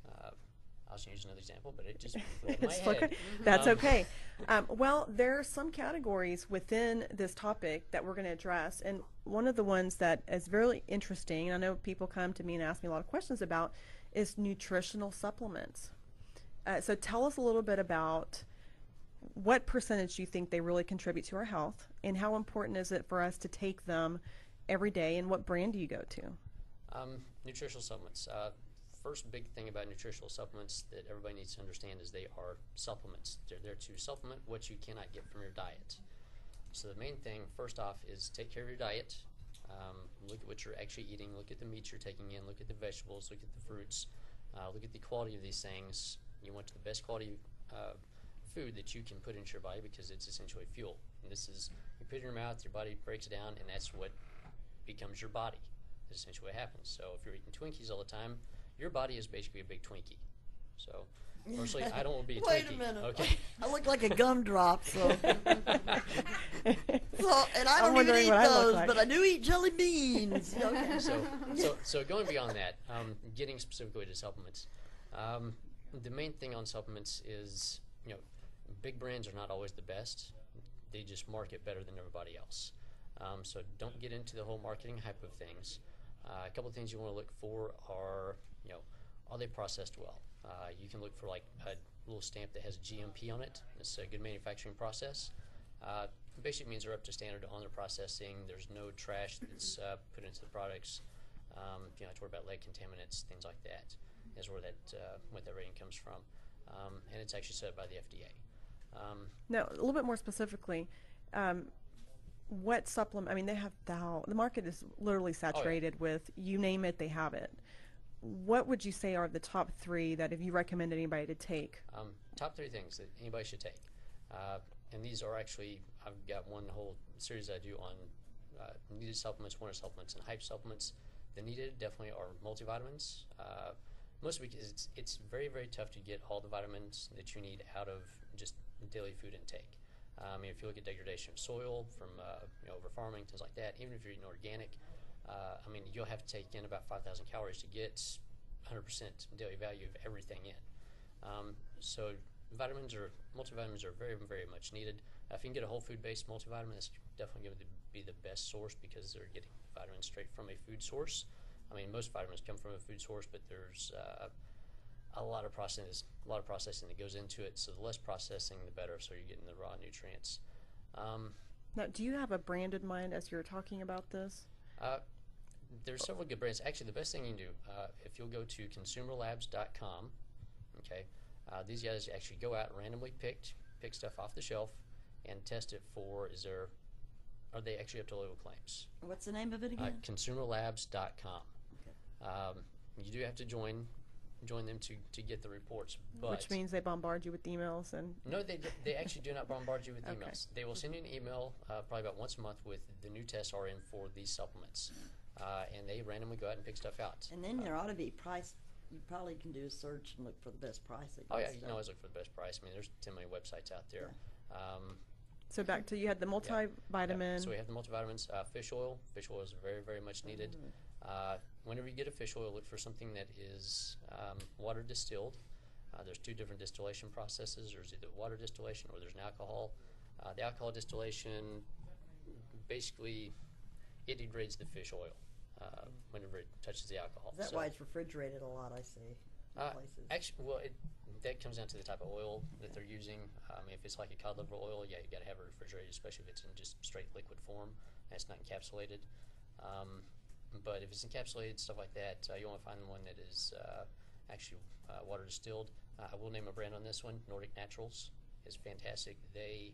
Uh, I was going to use another example, but it just went in my It's head. okay. That's okay. Well, there are some categories within this topic that we're going to address, and one of the ones that is very interesting, and I know people come to me and ask me a lot of questions about, is nutritional supplements. So tell us a little bit about what percentage do you think they really contribute to our health, and how important is it for us to take them every day, and what brand do you go to? Nutritional supplements. First big thing about nutritional supplements that everybody needs to understand is they are supplements. They're there to supplement what you cannot get from your diet. So the main thing, first off, is take care of your diet. Look at what you're actually eating. Look at the meats you're taking in. Look at the vegetables. Look at the fruits. Look at the quality of these things. You want the best quality food that you can put into your body because it's essentially fuel. And this is, you put it in your mouth, your body breaks it down, and that's what becomes your body. That's essentially what happens. So if you're eating Twinkies all the time, your body is basically a big Twinkie. So personally, I don't want to be a Wait Twinkie. a minute. Okay. I look like a gumdrop, so. And I don't even wondering eat what I look those, like. but I do eat jelly beans. Okay. So going beyond that, getting specifically to supplements, the main thing on supplements is, big brands are not always the best. They just market better than everybody else. So don't get into the whole marketing hype of things. A couple of things you want to look for are, are they processed well? You can look for like a little stamp that has GMP on it. It's a good manufacturing process. Basically means they're up to standard on their processing. There's no trash that's put into the products. You don't have to worry about lead contaminants, things like that. Is where what that rating comes from, and it's actually set by the FDA. Now, a little bit more specifically, what supplement? I mean, they have the market is literally saturated with, you name it, they have it. What would you say are the top three that if you recommend anybody to take? Top three things that anybody should take, and these are actually, I've got one whole series I do on needed supplements, winter supplements, and hype supplements. The needed definitely are multivitamins. Mostly because it's very, very tough to get all the vitamins that you need out of just daily food intake. I mean, if you look at degradation of soil from over farming, things like that, even if you're eating organic, I mean, you'll have to take in about 5,000 calories to get 100% daily value of everything in. So multivitamins are very, very much needed. If you can get a whole food-based multivitamin, that's definitely going to be the best source because they're getting vitamins straight from a food source. I mean, most vitamins come from a food source, but there's a lot of processing that goes into it. So the less processing, the better. So you're getting the raw nutrients. Now, do you have a brand in mind as you're talking about this? There's several good brands. Actually, the best thing you can do, if you'll go to consumerlabs.com, okay, these guys actually go out and randomly pick stuff off the shelf and test it for are they actually up to local claims. What's the name of it again? Consumerlabs.com. Okay. You do have to join them to get the reports. But Which means they bombard you with emails and... No, they actually do not bombard you with Okay. emails. They will send you an email probably about once a month with the new tests are in for these supplements. And they randomly go out and pick stuff out. And then there ought to be price. You probably can do a search and look for the best price. Oh yeah, you can always look for the best price. I mean, there's too many websites out there. Yeah. So back to, you had the multivitamin. Yeah. So we have the multivitamins. Fish oil. Fish oil is very, very much needed. Whenever you get a fish oil, look for something that is water distilled. There's two different distillation processes. There's either water distillation or there's an alcohol. The alcohol distillation, basically, it degrades the fish oil whenever it touches the alcohol. Is that why it's refrigerated a lot, I see, in places? Actually, well, that comes down to the type of oil that they're using. I mean, if it's like a cod liver oil, yeah, you got to have it refrigerated, especially if it's in just straight liquid form and it's not encapsulated. But if it's encapsulated, stuff like that, you want to find one that is actually water distilled. I will name a brand on this one. Nordic Naturals is fantastic. They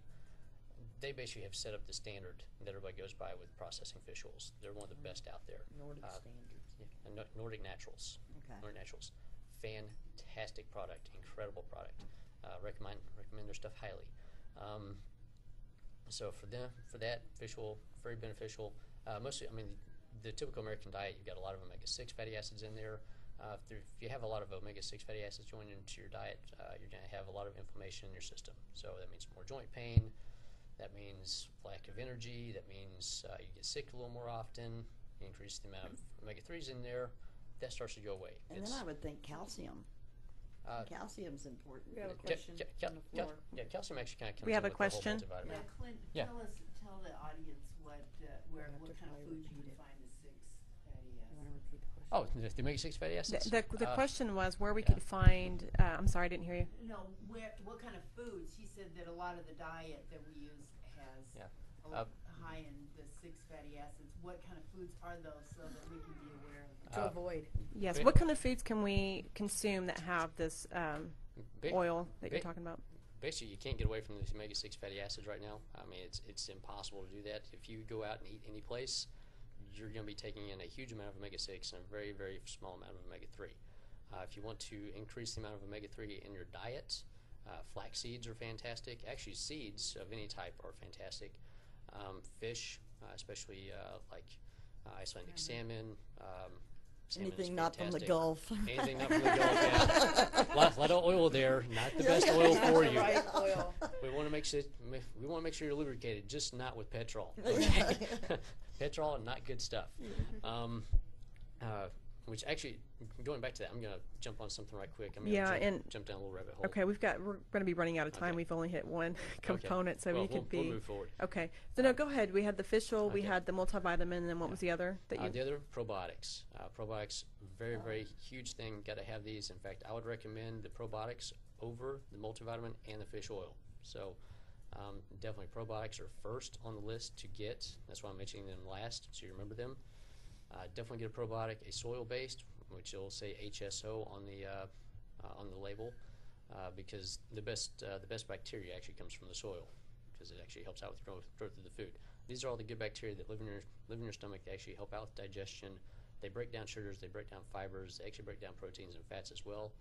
basically have set up the standard that everybody goes by with processing fish oils. They're one of the best out there. Nordic standards. Yeah, Nordic Naturals. Okay. Nordic Naturals. Fantastic product. Incredible product. Recommend their stuff highly. So for that, fish oil, very beneficial. Mostly, I mean, the typical American diet, you've got a lot of omega-6 fatty acids in there. If you have a lot of omega-6 fatty acids joined into your diet, you're going to have a lot of inflammation in your system. So that means more joint pain. That means lack of energy. That means you get sick a little more often. You increase the amount of omega-3s in there. that starts to go away. And then I would think calcium. Calcium's important. We have a for the question kid. on the floor. Yeah, calcium actually kind of comes We have in a with the whole question? multivitamin. Yeah, Clint, Yeah. tell the audience what kind of foods you define as 6 fatty You want to acids. repeat the question? Oh, the omega-6 fatty acids? The question was where we yeah. could find, I'm sorry, I didn't hear you. No, what kind of foods? He said that a lot of the diet that we use has Yeah. high in the 6 fatty acids. What kind of foods are those so that we can be aware of them? To avoid. Yes, Ba- what kind of foods can we consume that have this Ba- oil that you're ba- talking about? Basically, you can't get away from the omega-6 fatty acids right now. I mean, it's impossible to do that. If you go out and eat any place, you're going to be taking in a huge amount of omega-6 and a very, very small amount of omega-3. If you want to increase the amount of omega-3 in your diet, flax seeds are fantastic. Actually, seeds of any type are fantastic. Fish, especially like Icelandic salmon. Salmon is Anything not from the fantastic. Gulf. Anything not from the Gulf, yeah. lot of oil there, not the best oil for you. Right, oil. We want to make sure you're lubricated, just not with petrol. Okay? Petrol, not good stuff. Which actually, going back to that, I'm going to jump on something right quick. I'm going to jump down a little rabbit hole. Okay, we're going to be running out of time. Okay. We've only hit one component, so Well, we could we'll be. move forward. Okay, so no, go ahead. We had the fish oil, we Okay. had the multivitamin, and then what was the other that you? The other, probiotics. Probiotics, very huge thing. Got to have these. In fact, I would recommend the probiotics over the multivitamin and the fish oil. So definitely probiotics are first on the list to get. That's why I'm mentioning them last, so you remember them. Definitely get a probiotic, a soil-based, which will say HSO on the label, because the best bacteria actually comes from the soil, because it actually helps out with growth of the food. These are all the good bacteria that live in your stomach. They actually help out with digestion. They break down sugars. They break down fibers. They actually break down proteins and fats as well.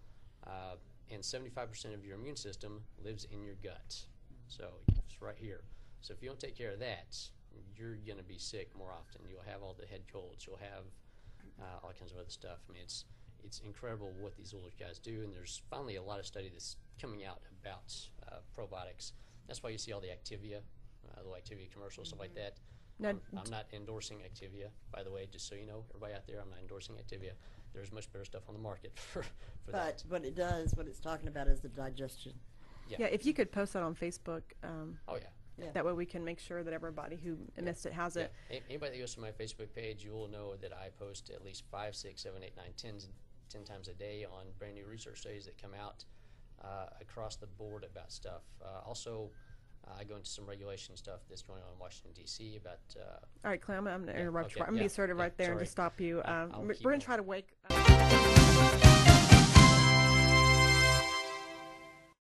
And 75% of your immune system lives in your gut. So it's right here. So if you don't take care of that, you're going to be sick more often. You'll have all the head colds. You'll have all kinds of other stuff. I mean, it's incredible what these older guys do, and there's finally a lot of study that's coming out about probiotics. That's why you see all the Activia, little Activia commercials, stuff like that. Now, I'm not endorsing Activia, by the way, just so you know, everybody out there, I'm not endorsing Activia. There's much better stuff on the market for that. But what it does, what it's talking about is the digestion. yeah, if you could post that on Facebook, Oh, yeah. Yeah. that way we can make sure that everybody who missed it has it. Yeah. Anybody that goes to my Facebook page, you will know that I post at least 5, 6, 7, 8, 9, 10 times a day on brand new research studies that come out across the board about stuff. Also, I go into some regulation stuff that's going on in Washington, D.C. about... All right, Clem, I'm going to interrupt you. okay, I'm going to be yeah, assertive right there and sorry. just stop you. I'll We're keep going going. to try to wake